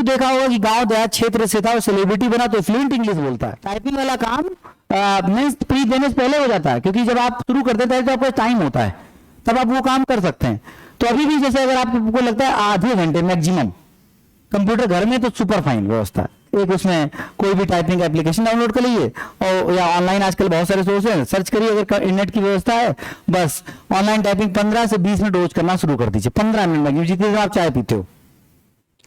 को देखा होगा कि गांव देहात क्षेत्र से था और सेलिब्रिटी बना तो फ्लुएंट इंग्लिश बोलता है। टाइपिंग वाला काम मीन्स प्री देने से पहले हो जाता है, क्योंकि जब आप शुरू कर देते हैं तो आपका टाइम होता है, तब आप वो काम कर सकते हैं। तो अभी भी जैसे अगर आपको लगता है आधे घंटे मैक्सिमम कंप्यूटर घर में, तो सुपर फाइन व्यवस्था है। एक उसमें कोई भी टाइपिंग एप्लीकेशन डाउनलोड कर लीजिए, और या ऑनलाइन आजकल बहुत सारे सोर्स हैं, सर्च करिए, अगर इंटरनेट की व्यवस्था है बस ऑनलाइन टाइपिंग 15 से 20 मिनट रोज करना शुरू कर दीजिए। 15 मिनट में जितनी देर आप चाय पीते हो।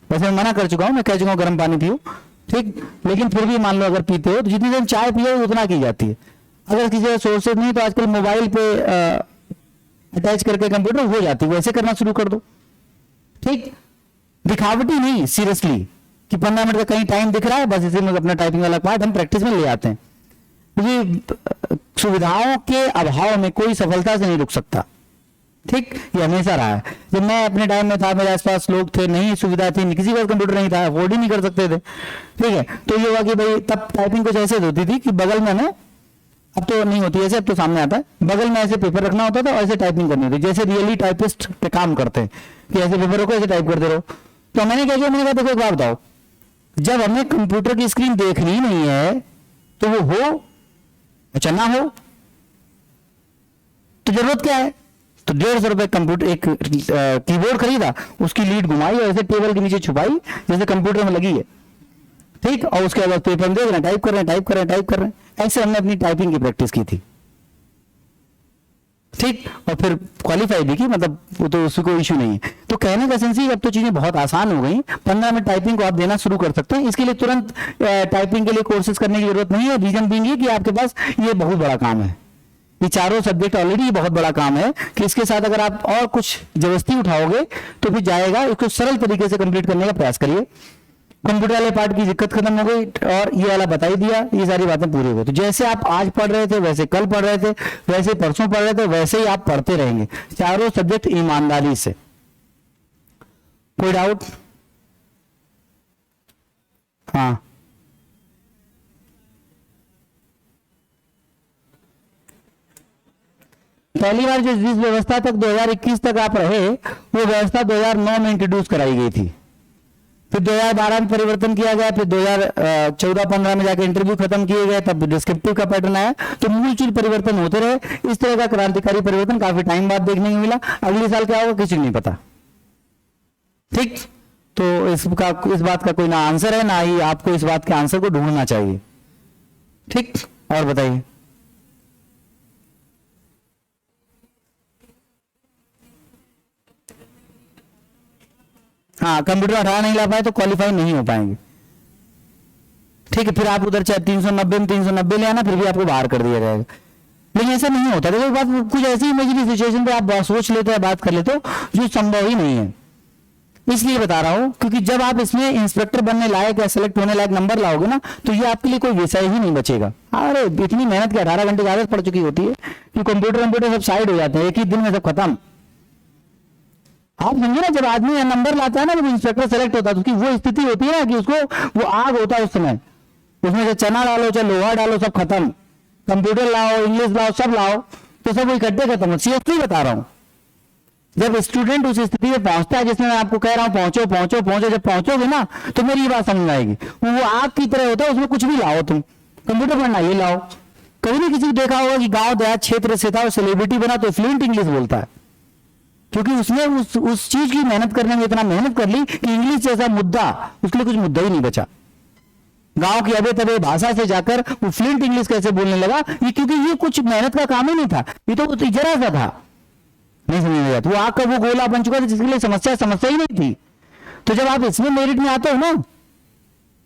वैसे मैं मना कर चुका हूं, मैं कह चुका हूं गर्म पानी पियो, ठीक, लेकिन फिर भी मान लो अगर पीते हो तो जितनी देर चाय पियो उतना की जाती है। अगर किसी सोर्सेज नहीं तो आजकल मोबाइल पे अटैच करके कंप्यूटर हो जाती है, वैसे करना शुरू कर दो, ठीक। दिखावटी नहीं, सीरियसली, कि 15 मिनट का कहीं टाइम दिख रहा है बस इसी में अपना टाइपिंग वाला पार्ट हम प्रैक्टिस में ले आते हैं, क्योंकि सुविधाओं के अभाव में कोई सफलता से नहीं रुक सकता, ठीक। ये हमेशा रहा है। जब मैं अपने टाइम में था, मेरे आसपास लोग थे, नहीं सुविधा थी, किसी का कंप्यूटर नहीं था, अफोर्ड ही नहीं कर सकते थे, ठीक है। तो ये हुआ कि भाई तब टाइपिंग कुछ ऐसे होती थी कि बगल में हमें, अब तो नहीं होती ऐसे, अब तो सामने आता है, बगल में ऐसे पेपर रखना होता था और ऐसे टाइपिंग करनी होती, जैसे रियली टाइपिस्ट पे काम करते हैं कि ऐसे पेपर रखो ऐसे टाइप करते रहो। तो मैंने क्या किया, मैंने कहा देखो एक बात बताओ, जब हमें कंप्यूटर की स्क्रीन देखनी नहीं है तो वो हो अच्छा ना हो तो जरूरत क्या है। तो 150 रुपए कंप्यूटर एक कीबोर्ड खरीदा, उसकी लीड घुमाई और ऐसे टेबल के नीचे छुपाई जैसे कंप्यूटर में लगी है, ठीक। और उसके बाद पेपर में देख रहे हैं, टाइप कर रहे हैं, टाइप कर रहे हैं, टाइप कर रहे हैं, ऐसे हमने अपनी टाइपिंग की प्रैक्टिस की थी, ठीक। और फिर क्वालिफाई भी की, मतलब वो तो उसको कोई इशू नहीं है। तो कहने का सेंस, अब तो चीजें बहुत आसान हो गई, 15 मिनट टाइपिंग को आप देना शुरू कर सकते हैं। इसके लिए तुरंत टाइपिंग के लिए कोर्सेज करने की जरूरत नहीं है। रीजन बीइंग ये कि आपके पास ये बहुत बड़ा काम है, ये चारों सब्जेक्ट ऑलरेडी बहुत बड़ा काम है, कि इसके साथ अगर आप और कुछ जबरदस्ती उठाओगे तो फिर जाएगा। इसको सरल तरीके से कंप्लीट करने का प्रयास करिए। कंप्यूटर वाले पार्ट की दिक्कत खत्म हो गई और ये वाला बता ही दिया, ये सारी बातें पूरी हो गई। तो जैसे आप आज पढ़ रहे थे, वैसे कल पढ़ रहे थे, वैसे परसों पढ़ रहे थे, वैसे ही आप पढ़ते रहेंगे, चारों सब्जेक्ट ईमानदारी से। कोई डाउट? हाँ, पहली बार जिस व्यवस्था तक 2021 तक आप रहे, वो व्यवस्था 2009 में इंट्रोड्यूस कराई गई थी, फिर 2012 में परिवर्तन किया गया, फिर 2014-15 में जाके इंटरव्यू खत्म किए गए, तब डिस्क्रिप्टिव का पैटर्न आया। तो मूल चीज परिवर्तन होते रहे। इस तरह का क्रांतिकारी परिवर्तन काफी टाइम बाद देखने को मिला। अगले साल क्या होगा किसी को नहीं पता, ठीक। तो इस बात का कोई ना आंसर है, ना ही आपको इस बात के आंसर को ढूंढना चाहिए, ठीक। और बताइए। हाँ, कंप्यूटर 18 नहीं ला पाए तो क्वालिफाई नहीं हो पाएंगे, ठीक है। फिर आप उधर चाहे 390 में 390 ले आना, फिर भी आपको बाहर कर दिया जाएगा। लेकिन ऐसा नहीं होता। देखो बात, कुछ ऐसी इमेजिनरी सिचुएशन पे आप सोच लेते हैं, बात कर लेते हो, जो संभव ही नहीं है। इसलिए बता रहा हूं क्योंकि जब आप इसमें इंस्पेक्टर बनने लायक या सेलेक्ट होने लायक नंबर लाओगे ना, तो ये आपके लिए कोई विषय ही नहीं बचेगा। अरे इतनी मेहनत की 18 घंटे की आदत पड़ चुकी होती है कि कंप्यूटर सब साइड हो जाते हैं, एक ही दिन में सब खत्म। आप समझे ना, जब आदमी नंबर लाता है ना, जब इंस्पेक्टर सेलेक्ट होता है, तो उसकी वो स्थिति होती है ना कि उसको वो आग होता है उस समय, उसमें से चना डालो चाहे लोहा डालो सब खत्म, कंप्यूटर लाओ, इंग्लिश लाओ, सब लाओ, तो सब इकट्ठे खत्म। सीरियसली बता रहा हूं, जब स्टूडेंट उस स्थिति में पहुंचता है जिसमें मैं आपको कह रहा हूं पहुंचो पहुंचो पहुंचो, जब पहुंचोगे ना तो मेरी ये बात समझ आएगी। वो आग की तरह होता है, उसमें कुछ भी लाओ, तुम कंप्यूटर पढ़ना ये लाओ। कभी नहीं किसी को देखा होगा कि गांव देहात क्षेत्र से था और सेलिब्रिटी बना तो फ्लुएंट इंग्लिश बोलता है, क्योंकि उसने उस चीज की मेहनत करने में इतना मेहनत कर ली कि इंग्लिश जैसा मुद्दा उसके लिए कुछ मुद्दा ही नहीं बचा। गांव की अबे तबे भाषा से जाकर वो फ्लुएंट इंग्लिश कैसे बोलने लगा, ये क्योंकि ये कुछ मेहनत का काम ही नहीं था, ये तो जरा सा था। नहीं समझ में आता, वो आग का वो गोला बन चुका था जिसके लिए समस्या ही नहीं थी। तो जब आप इसमें मेरिट में आते हो ना,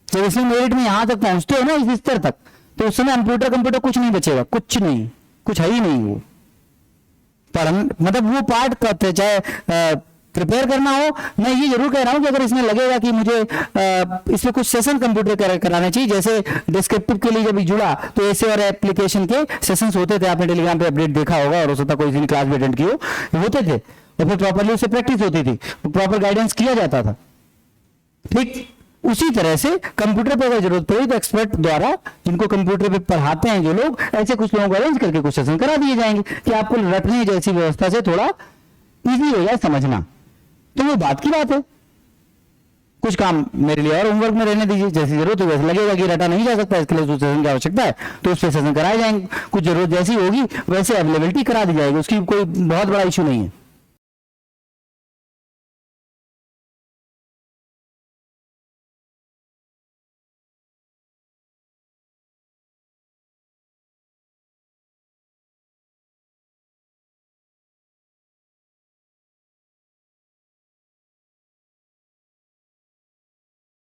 जब इसमें मेरिट में यहां तक पहुंचते हो ना, इस स्तर तक, तो उस समय कंप्यूटर कुछ नहीं बचेगा, कुछ नहीं, कुछ है ही नहीं। वो पर मतलब वो पार्ट करते चाहे प्रिपेयर करना हो। मैं ये जरूर कह रहा हूं कि अगर इसमें लगेगा कि मुझे इसमें कुछ सेशन कंप्यूटर कराने चाहिए, जैसे डिस्क्रिप्टिव के लिए जब जुड़ा तो ऐसे और एप्लीकेशन के सेशंस होते थे, आपने टेलीग्राम पे अपडेट देखा होगा, और हो सकता कोई क्लास भी अटेंड की हो, होते थे, और फिर प्रॉपरली उससे प्रैक्टिस होती थी, प्रॉपर गाइडेंस किया जाता था, ठीक। उसी तरह से कंप्यूटर पर अगर जरूरत पड़ी तो एक्सपर्ट द्वारा, जिनको कंप्यूटर पे पढ़ाते हैं जो लोग, ऐसे कुछ लोगों को अरेंज करके कुछ सेशन करा दिए जाएंगे कि आपको रटने जैसी व्यवस्था से थोड़ा इजी हो जाए समझना। तो वो बात की बात है, कुछ काम मेरे लिए और होमवर्क में रहने दीजिए, जैसी जरूरत होगी वैसे लगेगा कि रटा नहीं जा सकता, इसके लिए उस सेशन की आवश्यकता है तो उस पे सेशन कराए जाएंगे, कुछ जरूरत जैसी होगी वैसे अवेलेबिलिटी करा दी जाएगी, उसकी कोई बहुत बड़ा इशू नहीं है।